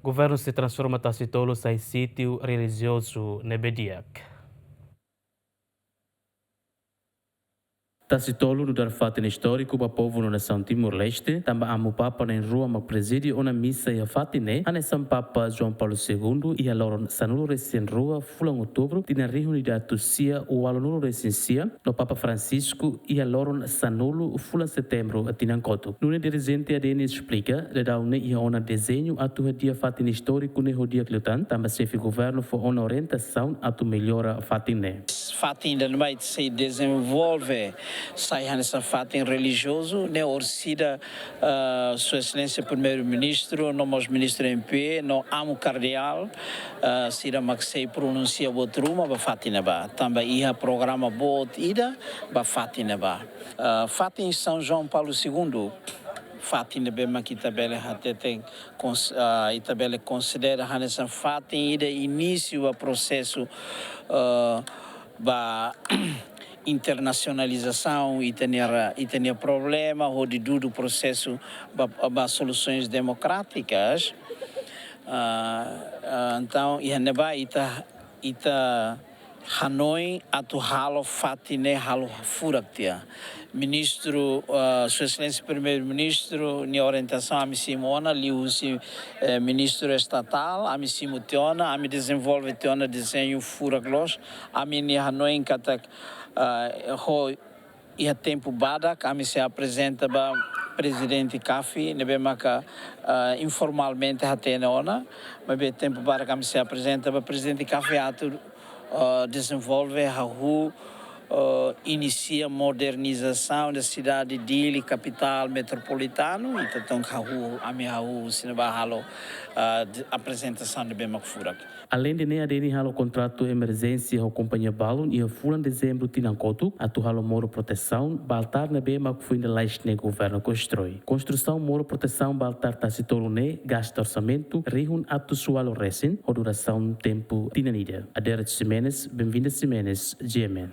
Governu Sei Transforma Tasi-tolu sai Sitiu relijiozu diak. Tasi-tolu no dar fato histórico para o povo na nação Timor-Leste, também amo Papa na rua no presídio uma missa e a fatine, a nação Papa João Paulo II e a Loron Sanulo recém rua, fulan outubro, tinha reunidade Tucia o aluno recensia, no Papa Francisco e a Loron Sanulo fulan setembro a Tinancoto. No dirigente a Denis explica, de dar uma e a desenho a tua dia fatine histórico ne rodia cliotan, também chefe governo for uma orientação a tu melhora a fatine. Fatine vai se desenvolve sai nessa fatin religioso, ne orsida Sua Excelência Primeiro-Ministro, nomos Ministro MP, no amo cardeal, sida maxei pronuncia botruma ba fatina ba. Também ia programa bot ida ba fatina ba. Fatin São João Paulo II. Fatin de bema que tabela até tem tabela considera nessa fatin ida início a processo ba internacionalização e tem problema ou de do processo para soluções democráticas. Então e neba ita Hanoi atu halo fatine halo furaktia. Ministro, Sua Excelência Primeiro-Ministro, em orientação a Simona, liusi ministro estatal, a Simutiona, a me desenvolve tiona desenho furaglos, a me Hanoi em katak e a tempo badak, a me se apresenta ba presidente Cafi, nebe maka informalmente hatena ona, mas be tempo badak a me se apresenta ba presidente Cafi atu desenvolve a inicia a modernização da cidade de capital metropolitana, então a minha apresentação de Bemacfurak. Além de nem aderir ao contrato de emergência com a companhia Balon e a fulan de dezembro Tinancoto, a halo moro proteção, baltar na bema que foi na leste ne governo constrói. Construção moro proteção baltar Tasi-tolu ne gasta orçamento, rihun atu sualo recém, ou duração tempo tinanida. Adera Ximenes, bem-vinda Ximenes, GMN.